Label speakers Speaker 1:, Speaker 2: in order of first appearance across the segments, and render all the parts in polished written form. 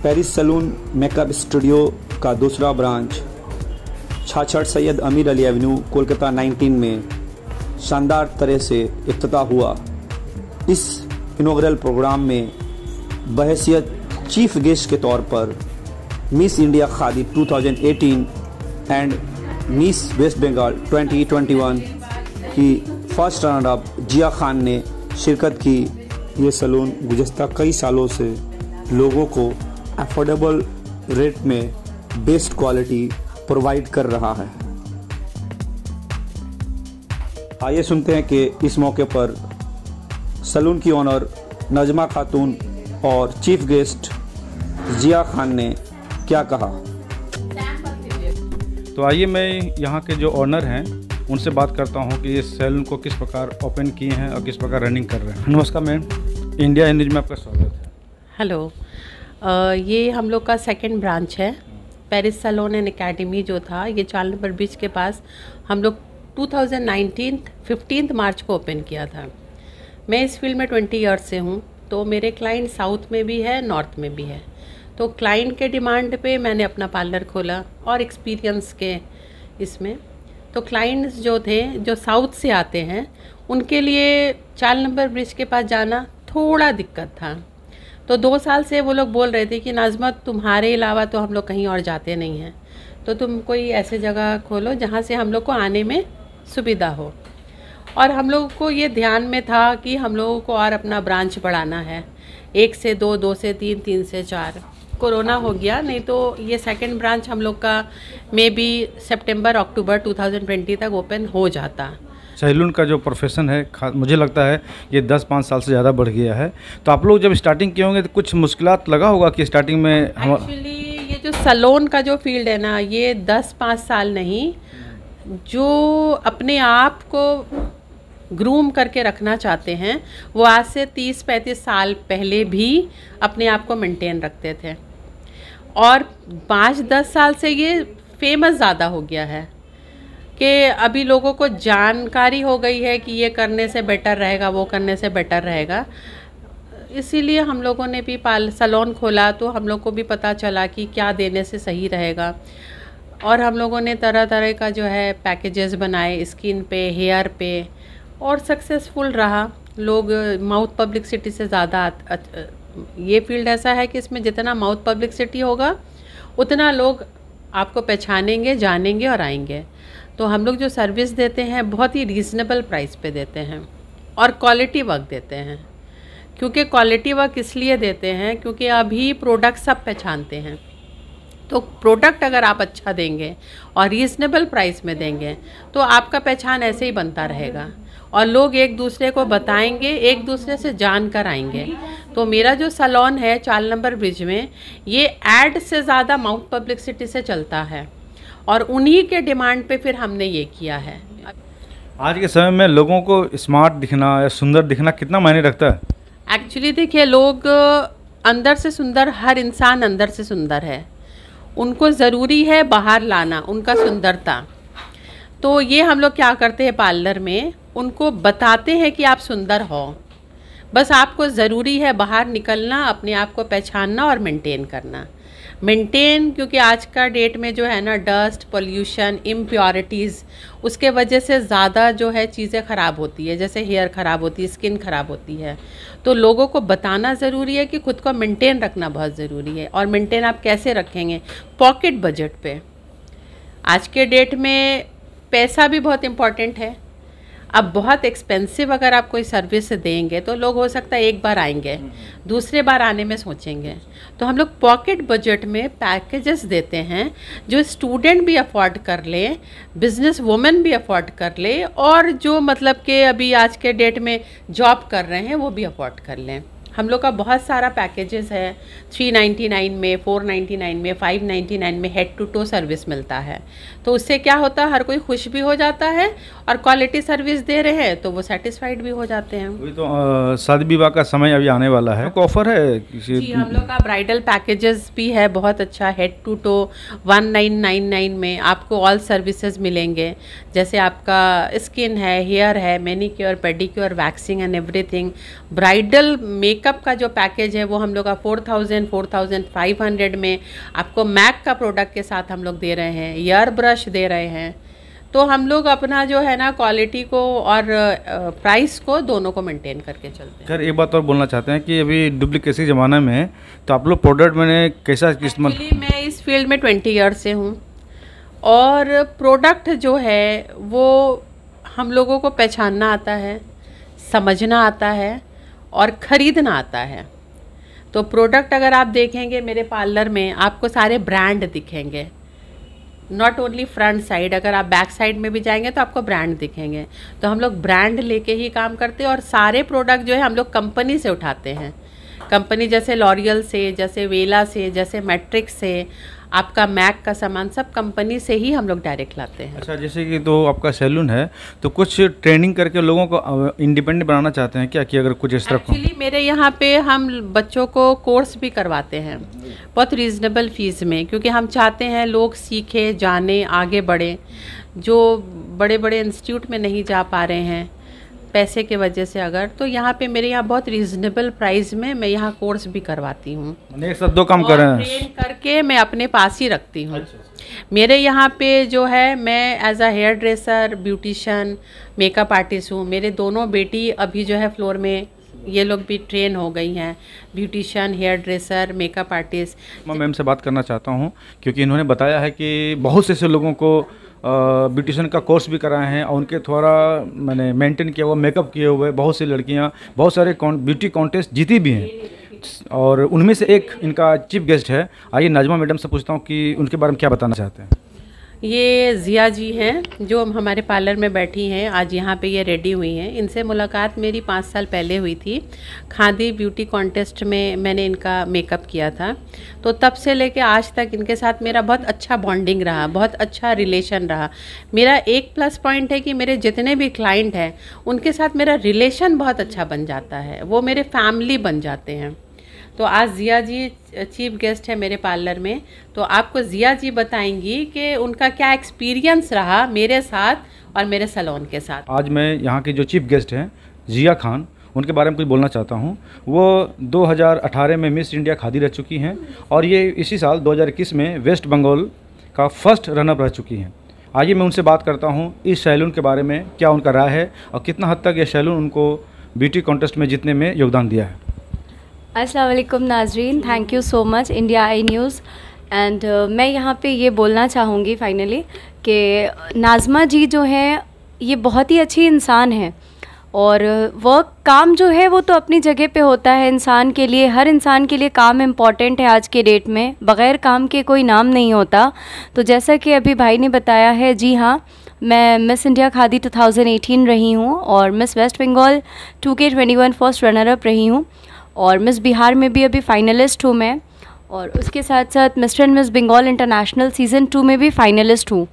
Speaker 1: Paris salon makeup studio का दूसरा branch छाछड़ Syed अमीर अली एवेन्यू कोलकाता 19 में शानदार तरह से इफ्तिताह हुआ। इस इनॉग्रल प्रोग्राम में बहैसियत चीफ गेस्ट के तौर पर Miss India Khadi 2018 and Miss West Bengal 2021 की first runner up Jiya Khan ने शिरकत की। ये सैलून गुज़श्ता कई सालों से लोगों को अफोर्डेबल रेट में बेस्ट क्वालिटी प्रोवाइड कर रहा है। आइए सुनते हैं कि इस मौके पर सैलून की ओनर नजमा खातून और चीफ गेस्ट जिया खान ने क्या कहा।
Speaker 2: तो आइए मैं यहाँ के जो ओनर हैं उनसे बात करता हूँ कि ये सैलून को किस प्रकार ओपन किए हैं और किस प्रकार रनिंग कर रहे हैं। नमस्कार मैम, इंडिया न्यूज में आपका स्वागत है।
Speaker 3: हेलो, ये हम लोग का सेकंड ब्रांच है। पेरिस सैलून एंड एकेडमी जो था ये 4 नंबर ब्रिज के पास हम लोग 2019 15 मार्च को ओपन किया था। मैं इस फील्ड में 20 ईयर्स से हूँ, तो मेरे क्लाइंट साउथ में भी है, नॉर्थ में भी है। तो क्लाइंट के डिमांड पे मैंने अपना पार्लर खोला और एक्सपीरियंस के इसमें तो क्लाइंट्स जो थे जो साउथ से आते हैं उनके लिए 4 नंबर ब्रिज के पास जाना थोड़ा दिक्कत था। तो 2 साल से वो लोग बोल रहे थे कि नाज़मा तुम्हारे अलावा तो हम लोग कहीं और जाते नहीं हैं, तो तुम कोई ऐसे जगह खोलो जहाँ से हम लोग को आने में सुविधा हो। और हम लोगों को ये ध्यान में था कि हम लोगों को और अपना ब्रांच बढ़ाना है, 1 से 2, 2 से 3, 3 से 4। कोरोना हो गया, नहीं तो ये सेकंड ब्रांच हम लोग का मे बी सितंबर-अक्टूबर 2020 तक ओपन हो जाता।
Speaker 2: सैलून का जो प्रोफेशन है मुझे लगता है ये 10-5 साल से ज़्यादा बढ़ गया है। तो आप लोग जब स्टार्टिंग किए होंगे तो कुछ मुश्किलात लगा होगा कि स्टार्टिंग में
Speaker 3: एक्चुअली ये जो सैलून का जो फील्ड है ना, ये 10-5 साल नहीं, जो अपने आप को ग्रूम करके रखना चाहते हैं वो आज से 30-35 साल पहले भी अपने आप को मेंटेन रखते थे, और 5-10 साल से ये फेमस ज़्यादा हो गया है कि अभी लोगों को जानकारी हो गई है कि ये करने से बेटर रहेगा, वो करने से बेटर रहेगा। इसीलिए हम लोगों ने भी सैलून खोला, तो हम लोग को भी पता चला कि क्या देने से सही रहेगा। और हम लोगों ने तरह तरह का जो है पैकेजेस बनाए स्किन पे, हेयर पे, और सक्सेसफुल रहा। लोग माउथ पब्लिसिटी से ज़्यादा ये फील्ड ऐसा है कि इसमें जितना माउथ पब्लिसिटी होगा उतना लोग आपको पहचानेंगे, जानेंगे और आएंगे। तो हम लोग जो सर्विस देते हैं बहुत ही रीज़नेबल प्राइस पे देते हैं और क्वालिटी वर्क देते हैं। क्योंकि क्वालिटी वर्क इसलिए देते हैं क्योंकि अभी प्रोडक्ट सब पहचानते हैं, तो प्रोडक्ट अगर आप अच्छा देंगे और रीज़नेबल प्राइस में देंगे तो आपका पहचान ऐसे ही बनता रहेगा और लोग एक दूसरे को बताएंगे, एक दूसरे से जान कर आएंगे। तो मेरा जो सैलून है 4 नंबर ब्रिज में, ये ऐड से ज़्यादा माउथ पब्लिसिटी से चलता है और उन्हीं के डिमांड पे फिर हमने ये किया है।
Speaker 2: आज के समय में लोगों को स्मार्ट दिखना या सुंदर दिखना कितना मायने रखता है?
Speaker 3: एक्चुअली देखिए, लोग अंदर से सुंदर, हर इंसान अंदर से सुंदर है, उनको ज़रूरी है बाहर लाना उनका सुंदरता। तो ये हम लोग क्या करते हैं पार्लर में, उनको बताते हैं कि आप सुंदर हो, बस आपको ज़रूरी है बाहर निकलना, अपने आप को पहचानना और मेंटेन करना। क्योंकि आज का डेट में जो है ना, डस्ट, पोल्यूशन, इम्प्योरिटीज़, उसके वजह से ज़्यादा जो है चीज़ें ख़राब होती है, जैसे हेयर ख़राब होती है, स्किन ख़राब होती है। तो लोगों को बताना ज़रूरी है कि खुद को मेंटेन रखना बहुत ज़रूरी है। और मेंटेन आप कैसे रखेंगे? पॉकेट बजट पे। आज के डेट में पैसा भी बहुत इम्पॉर्टेंट है। अब बहुत एक्सपेंसिव अगर आप कोई सर्विस देंगे तो लोग हो सकता है एक बार आएंगे, दूसरे बार आने में सोचेंगे। तो हम लोग पॉकेट बजट में पैकेजेस देते हैं जो स्टूडेंट भी अफोर्ड कर ले, बिजनेस वुमेन भी अफोर्ड कर ले, और जो मतलब कि अभी आज के डेट में जॉब कर रहे हैं वो भी अफोर्ड कर लें। हम लोग का बहुत सारा पैकेजेस है, 399 में, 499 में, 599 में हेड टू टो सर्विस मिलता है। तो उससे क्या होता है, हर कोई खुश भी हो जाता है और क्वालिटी सर्विस दे रहे हैं तो वो सेटिस्फाइड भी हो जाते हैं।
Speaker 2: वही तो शादी विवाह का समय अभी आने वाला है, तो ऑफर है किसी?
Speaker 3: जी, हम लोग का ब्राइडल पैकेजेस भी है बहुत अच्छा, हेड टू टो 1999 में आपको ऑल सर्विसेज मिलेंगे। जैसे आपका स्किन है, हेयर है, manicure, pedicure, waxing and everything, bridal makeup makeup का जो पैकेज है वो हम लोग का 4000 4500 में आपको मैक का प्रोडक्ट के साथ हम लोग दे रहे हैं, ईयर ब्रश दे रहे हैं। तो हम लोग अपना जो है ना क्वालिटी को और प्राइस को दोनों को मेंटेन करके चलते हैं।
Speaker 2: खैर एक बात और बोलना चाहते हैं कि अभी डुप्लीकेसी ज़माना में है, तो आप लोग प्रोडक्ट मैंने कैसा इस्तेमाल?
Speaker 3: एक्चुअली मैं इस फील्ड में 20 ईयर्स से हूँ और प्रोडक्ट जो है वो हम लोगों को पहचानना आता है, समझना आता है और ख़रीदना आता है। तो प्रोडक्ट अगर आप देखेंगे मेरे पार्लर में आपको सारे ब्रांड दिखेंगे, नॉट ओनली फ्रंट साइड, अगर आप बैक साइड में भी जाएंगे तो आपको ब्रांड दिखेंगे। तो हम लोग ब्रांड लेके ही काम करते हैं और सारे प्रोडक्ट जो है हम लोग कंपनी से उठाते हैं। कंपनी जैसे लॉरियल से, जैसे वेला से, जैसे मैट्रिक्स से, आपका मैक का सामान सब कंपनी से ही हम लोग डायरेक्ट लाते हैं।
Speaker 2: अच्छा, जैसे कि तो आपका सैलून है तो कुछ ट्रेनिंग करके लोगों को इंडिपेंडेंट बनाना चाहते हैं क्या, कि अगर कुछ इस तरह?
Speaker 3: एक्चुअली मेरे यहाँ पे हम बच्चों को कोर्स भी करवाते हैं बहुत रीज़नेबल फ़ीस में, क्योंकि हम चाहते हैं लोग सीखे, जाने, आगे बढ़े। जो बड़े बड़े इंस्टीट्यूट में नहीं जा पा रहे हैं पैसे के वजह से, अगर तो यहाँ पे मेरे यहाँ बहुत रीज़नेबल प्राइस में मैं यहाँ कोर्स भी करवाती हूँ।
Speaker 2: एक साथ दो काम कर रहे हैं,
Speaker 3: ट्रेन करके मैं अपने पास ही रखती हूँ। मेरे यहाँ पे जो है मैं as a hairdresser, beautician, makeup artist हूँ। मेरे दोनों बेटी अभी जो है फ्लोर में ये लोग भी ट्रेन हो गई हैं, beautician, hairdresser, makeup artist.
Speaker 2: मैं मैम से बात करना चाहता हूँ क्योंकि इन्होंने बताया है कि बहुत से ऐसे लोगों को ब्यूटिशियन का कोर्स भी कराए हैं और उनके थोड़ा मैंने मेंटेन किया हुआ मेकअप किए हुए बहुत सी लड़कियाँ बहुत सारे ब्यूटी कॉन्टेस्ट जीती भी हैं और उनमें से एक इनका चीफ गेस्ट है। आइए नाजमा मैडम से पूछता हूँ कि उनके बारे में क्या बताना चाहते हैं।
Speaker 3: ये जिया जी हैं जो हमारे पार्लर में बैठी हैं, आज यहाँ पे ये रेडी हुई हैं। इनसे मुलाकात मेरी 5 साल पहले हुई थी। खादी ब्यूटी कॉन्टेस्ट में मैंने इनका मेकअप किया था, तो तब से लेके आज तक इनके साथ मेरा बहुत अच्छा बॉन्डिंग रहा, बहुत अच्छा रिलेशन रहा। मेरा एक प्लस पॉइंट है कि मेरे जितने भी क्लाइंट हैं उनके साथ मेरा रिलेशन बहुत अच्छा बन जाता है, वो मेरे फैमिली बन जाते हैं। तो आज जिया जी चीफ गेस्ट है मेरे पार्लर में, तो आपको जिया जी बताएंगी कि उनका क्या एक्सपीरियंस रहा मेरे साथ और मेरे सैलून के साथ।
Speaker 2: आज मैं यहाँ के जो चीफ गेस्ट हैं जिया खान, उनके बारे में कुछ बोलना चाहता हूँ। वो 2018 में मिस इंडिया खादी रह चुकी हैं और ये इसी साल 2021 में वेस्ट बंगाल का फर्स्ट रनअप रह चुकी हैं। आइए मैं उनसे बात करता हूँ इस सैलून के बारे में, क्या उनका राय है और कितना हद तक ये सैलून उनको ब्यूटी कॉन्टेस्ट में जीतने में योगदान दिया है।
Speaker 4: अस्सलाम वालेकुम नाजरीन, thank you so much India I news. And मैं यहाँ पे ये बोलना चाहूँगी फाइनली कि नाज़मा जी जो हैं ये बहुत ही अच्छी इंसान है और वर्क काम जो है वो तो अपनी जगह पे होता है इंसान के लिए। हर इंसान के लिए काम इम्पॉर्टेंट है आज के डेट में, बग़ैर काम के कोई नाम नहीं होता। तो जैसा कि अभी भाई ने बताया है, जी हाँ, मैं मिस इंडिया खादी 2018 रही हूँ और Miss West Bengal 2K21 first runner up रही हूँ और मिस बिहार में भी अभी फाइनलिस्ट हूँ मैं, और उसके साथ साथ Mister and Miss Bengal International season 2 में भी फाइनलिस्ट हूँ।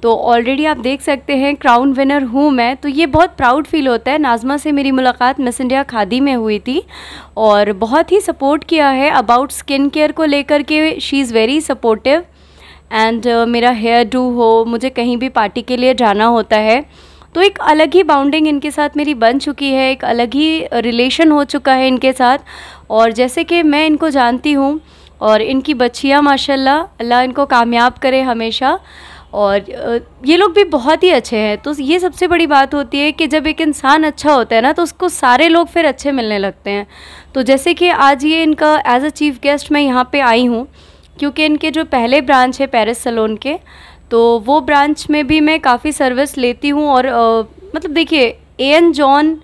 Speaker 4: तो ऑलरेडी आप देख सकते हैं क्राउन विनर हूँ मैं, तो ये बहुत प्राउड फील होता है। नाज़मा से मेरी मुलाकात मिस इंडिया खादी में हुई थी और बहुत ही सपोर्ट किया है अबाउट स्किन केयर को लेकर के। She is very supportive and मेरा हेयर डू हो, मुझे कहीं भी पार्टी के लिए जाना होता है तो एक अलग ही बाउंडिंग इनके साथ मेरी बन चुकी है, एक अलग ही रिलेशन हो चुका है इनके साथ। और जैसे कि मैं इनको जानती हूँ और इनकी बच्चियाँ माशाल्लाह, अल्लाह इनको कामयाब करे हमेशा, और ये लोग भी बहुत ही अच्छे हैं। तो ये सबसे बड़ी बात होती है कि जब एक इंसान अच्छा होता है ना तो उसको सारे लोग फिर अच्छे मिलने लगते हैं। तो जैसे कि आज ये इनका एज अ चीफ़ गेस्ट मैं यहाँ पे आई हूँ क्योंकि इनके जो पहले ब्रांच है पेरिस सैलून के, तो वो ब्रांच में भी मैं काफ़ी सर्विस लेती हूँ। और मतलब देखिए एन जॉन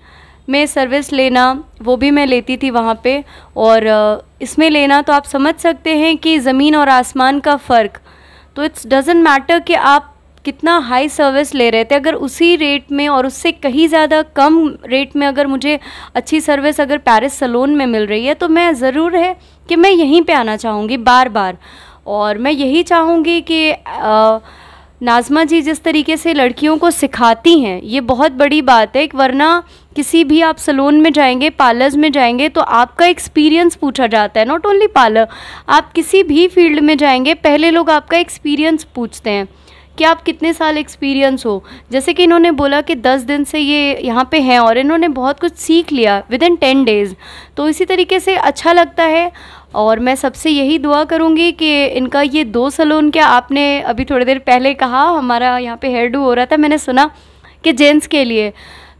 Speaker 4: में सर्विस लेना वो भी मैं लेती थी वहाँ पे, और इसमें लेना तो आप समझ सकते हैं कि ज़मीन और आसमान का फ़र्क। तो इट्स डज़ंट मैटर कि आप कितना हाई सर्विस ले रहे थे, अगर उसी रेट में और उससे कहीं ज़्यादा कम रेट में अगर मुझे अच्छी सर्विस अगर पेरिस सैलून में मिल रही है तो मैं ज़रूर है कि मैं यहीं पे आना चाहूँगी बार बार। और मैं यही चाहूँगी कि नाज़मा जी जिस तरीके से लड़कियों को सिखाती हैं ये बहुत बड़ी बात है, वरना किसी भी आप सैलून में जाएंगे, पार्लर्स में जाएंगे तो आपका एक्सपीरियंस पूछा जाता है। नॉट ओनली पार्लर, आप किसी भी फील्ड में जाएंगे पहले लोग आपका एक्सपीरियंस पूछते हैं कि आप कितने साल एक्सपीरियंस हो। जैसे कि इन्होंने बोला कि 10 दिन से ये यहाँ पे हैं और इन्होंने बहुत कुछ सीख लिया विदिन 10 डेज़, तो इसी तरीके से अच्छा लगता है। और मैं सबसे यही दुआ करूँगी कि इनका ये 2 सैलून, क्या आपने अभी थोड़ी देर पहले कहा हमारा यहाँ पे हेयर डू हो रहा था, मैंने सुना कि जेंट्स के लिए,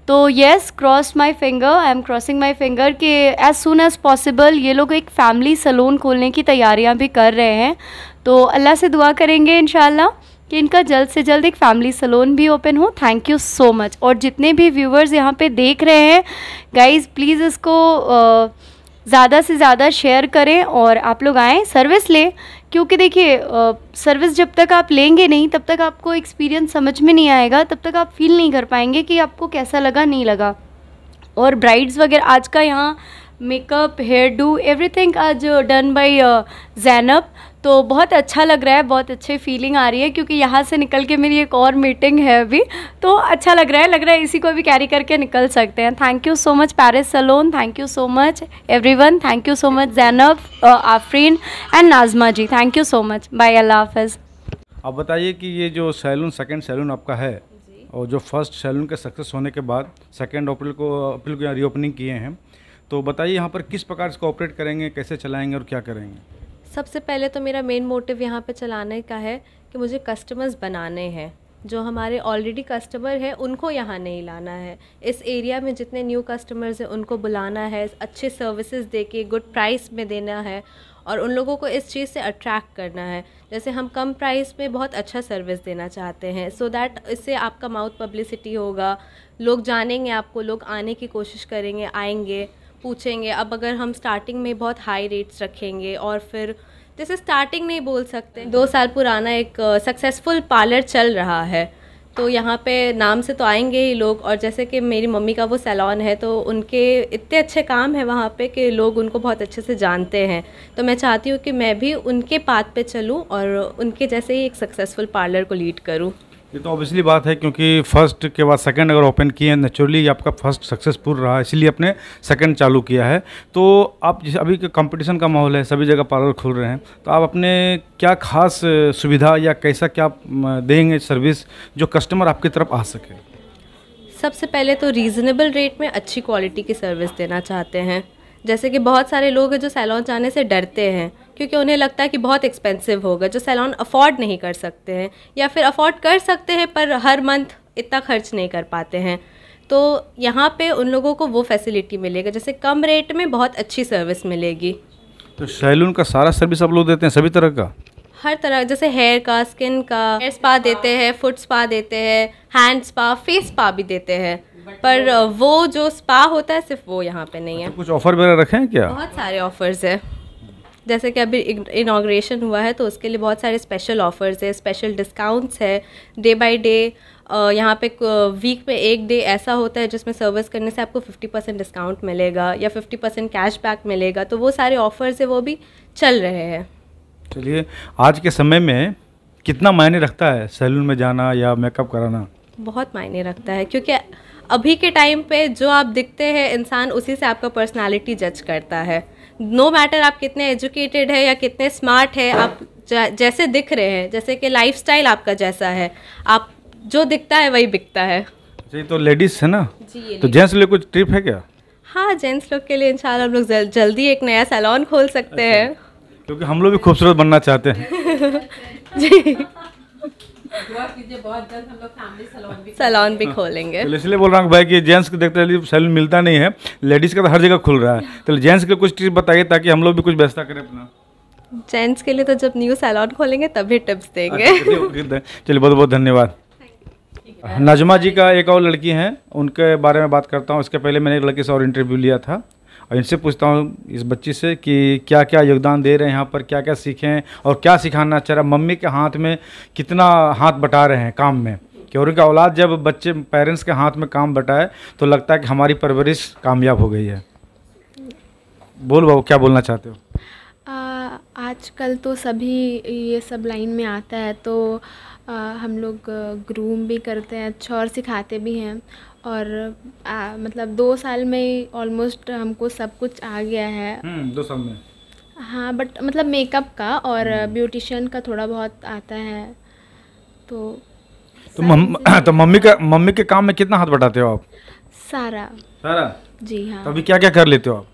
Speaker 4: तो yes, cross my finger, I am crossing my finger कि एज़ सून एज़ पॉसिबल ये लोग एक फ़ैमिली सैलून खोलने की तैयारियां भी कर रहे हैं। तो अल्लाह से दुआ करेंगे इंशाल्लाह कि इनका जल्द से जल्द एक फ़ैमिली सैलून भी ओपन हो। Thank you so much. और जितने भी व्यूवर्स यहाँ पे देख रहे हैं गाइज़, प्लीज़ इसको ज़्यादा से ज़्यादा शेयर करें और आप लोग आएँ, सर्विस लें, क्योंकि देखिए सर्विस जब तक आप लेंगे नहीं तब तक आपको एक्सपीरियंस समझ में नहीं आएगा, तब तक आप फील नहीं कर पाएंगे कि आपको कैसा लगा नहीं लगा। और ब्राइड्स वगैरह आज का यहाँ मेकअप, हेयर डू, एवरीथिंग आज डन बाय ज़ैनब, तो बहुत अच्छा लग रहा है, बहुत अच्छी फीलिंग आ रही है, क्योंकि यहाँ से निकल के मेरी एक और मीटिंग है अभी, तो अच्छा लग रहा है इसी को भी कैरी करके निकल सकते हैं। Thank you so much Paris salon, thank you so much everyone, thank you so much Zainab, Afreen and Nazma ji, thank you so much, bye, अल्लाह हाफ़िज़।
Speaker 2: आप बताइए कि ये जो सैलून, सेकंड सैलून आपका है, और जो फर्स्ट सैलून के सक्सेस होने के बाद 2 अप्रैल को यहाँ रीओपनिंग किए हैं, तो बताइए यहाँ पर किस प्रकार इसको ऑपरेट करेंगे, कैसे चलाएंगे और क्या करेंगे?
Speaker 5: सबसे पहले तो मेरा मेन मोटिव यहाँ पे चलाने का है कि मुझे कस्टमर्स बनाने हैं। जो हमारे ऑलरेडी कस्टमर हैं उनको यहाँ नहीं लाना है, इस एरिया में जितने न्यू कस्टमर्स हैं उनको बुलाना है, अच्छे सर्विसेज देके गुड प्राइस में देना है और उन लोगों को इस चीज़ से अट्रैक्ट करना है। जैसे हम कम प्राइस में बहुत अच्छा सर्विस देना चाहते हैं, सो दैट इससे आपका माउथ पब्लिसिटी होगा, लोग जानेंगे आपको, लोग आने की कोशिश करेंगे, आएंगे, पूछेंगे। अब अगर हम स्टार्टिंग में बहुत हाई रेट्स रखेंगे और फिर जैसे स्टार्टिंग नहीं बोल सकते, 2 साल पुराना एक सक्सेसफुल पार्लर चल रहा है, तो यहाँ पे नाम से तो आएंगे ही लोग। और जैसे कि मेरी मम्मी का वो सैलून है तो उनके इतने अच्छे काम है वहाँ पे कि लोग उनको बहुत अच्छे से जानते हैं, तो मैं चाहती हूँ कि मैं भी उनके पाथ पे चलूँ और उनके जैसे ही एक सक्सेसफुल पार्लर को लीड करूँ।
Speaker 2: ये तो ऑब्वियसली बात है, क्योंकि फर्स्ट के बाद सेकंड अगर ओपन किए हैं, नेचुरली आपका फर्स्ट सक्सेसफुल रहा, इसीलिए आपने सेकंड चालू किया है। तो आप जैसे अभी कंपटीशन का माहौल है, सभी जगह पार्लर खुल रहे हैं, तो आप अपने क्या खास सुविधा या कैसा क्या देंगे सर्विस जो कस्टमर आपकी तरफ आ सके?
Speaker 5: सबसे पहले तो रीज़नेबल रेट में अच्छी क्वालिटी की सर्विस देना चाहते हैं। जैसे कि बहुत सारे लोग हैं जो सैलून जाने से डरते हैं क्योंकि उन्हें लगता है कि बहुत एक्सपेंसिव होगा, जो सैलून अफोर्ड नहीं कर सकते हैं या फिर अफोर्ड कर सकते हैं पर हर मंथ इतना खर्च नहीं कर पाते हैं। तो यहाँ पे उन लोगों को वो फैसिलिटी मिलेगा, जैसे कम रेट में बहुत अच्छी सर्विस मिलेगी।
Speaker 2: तो सैलून का सारा सर्विस आप लोग देते हैं, सभी तरह का?
Speaker 5: हर तरह, जैसे हेयर का, स्किन का, हेयर स्पा देते हैं, फुट स्पा देते हैं, हैंड स्पा, फेस स्पा भी देते हैं, पर वो जो स्पा होता है सिर्फ वो यहाँ पे नहीं है।
Speaker 2: तो कुछ ऑफर वगैरह रखे हैं क्या?
Speaker 5: बहुत सारे ऑफर्स है, जैसे कि अभी इनाग्रेशन हुआ है तो उसके लिए बहुत सारे स्पेशल ऑफर्स है, स्पेशल डिस्काउंट्स है, डे बाय डे। यहाँ पे वीक में एक डे ऐसा होता है जिसमें सर्विस करने से आपको 50% डिस्काउंट मिलेगा या 50% कैशबैक मिलेगा, तो वो सारे ऑफर्स है वो भी चल रहे हैं।
Speaker 2: चलिए, आज के समय में कितना मायने रखता है सैलून में जाना या मेकअप कराना?
Speaker 5: बहुत मायने रखता है, क्योंकि अभी के टाइम पे जो आप दिखते हैं इंसान उसी से आपका पर्सनालिटी जज करता है। नो मैटर आप कितने एजुकेटेड है या कितने स्मार्ट है, आप जैसे दिख रहे हैं, जैसे कि लाइफस्टाइल आपका जैसा है, आप जो दिखता है वही बिकता है।
Speaker 2: जी, तो लेडीज़ है ना
Speaker 5: जी,
Speaker 2: तो जेंट्स लिए कुछ ट्रिप है क्या?
Speaker 5: हाँ, जेंट्स लोग के लिए इंशाल्लाह हम लोग जल्दी एक नया सैलून खोल सकते हैं,
Speaker 2: क्योंकि हम लोग भी खूबसूरत बनना चाहते हैं।
Speaker 5: जी, सैलून भी खोलेंगे।
Speaker 2: तो इसलिए बोल रहा हूँ भाई कि जेंट्स को देखते हैं सैलून मिलता नहीं है, लेडीज़ का तो हर जगह खुल रहा है, तो जेंट्स के कुछ टिप्स बताइए ताकि हम लोग भी कुछ व्यवस्था करें अपना।
Speaker 5: जेंट्स के लिए तो जब न्यू सैलून खोलेंगे तभी टिप्स देंगे।
Speaker 2: चलिए, बहुत बहुत धन्यवाद। नाज़मा जी का एक और लड़की हैं, उनके बारे में बात करता हूँ। इसके पहले मैंने एक लड़की से और इंटरव्यू लिया था और इनसे पूछता हूँ इस बच्ची से कि क्या क्या योगदान दे रहे हैं यहाँ पर, क्या क्या सीखें और क्या सिखाना चाह रहा, मम्मी के हाथ में कितना हाथ बटा रहे हैं काम में, कि और उनका औलाद जब बच्चे पेरेंट्स के हाथ में काम बटाए तो लगता है कि हमारी परवरिश कामयाब हो गई है। बोल बाबू, क्या बोलना चाहते हो?
Speaker 6: आजकल तो सभी ये सब लाइन में आता है, तो हम लोग ग्रूम भी करते हैं अच्छा और सिखाते भी हैं, और मतलब 2 साल में ऑलमोस्ट हमको सब कुछ आ गया है।
Speaker 2: 2 साल में?
Speaker 6: हाँ, बट मतलब मेकअप का और ब्यूटिशियन का थोड़ा बहुत आता है,
Speaker 2: तो मम्मी के काम में कितना हाथ बटाते हो आप?
Speaker 6: सारा।
Speaker 2: सारा?
Speaker 6: जी हाँ।
Speaker 2: तो अभी क्या क्या कर लेते हो आप?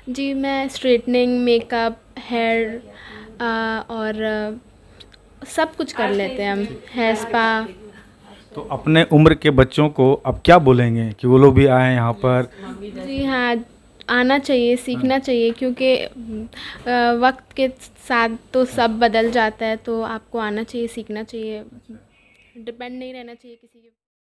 Speaker 6: जी मैं स्ट्रेटनिंग, मेकअप, हेयर और सब कुछ कर लेते हैं हम, हेयर स्पा।
Speaker 2: तो अपने उम्र के बच्चों को अब क्या बोलेंगे कि वो लोग भी आए यहाँ पर?
Speaker 6: जी हाँ, आना चाहिए, सीखना चाहिए, क्योंकि वक्त के साथ तो सब बदल जाता है, तो आपको आना चाहिए, सीखना चाहिए, डिपेंड नहीं रहना चाहिए किसी के।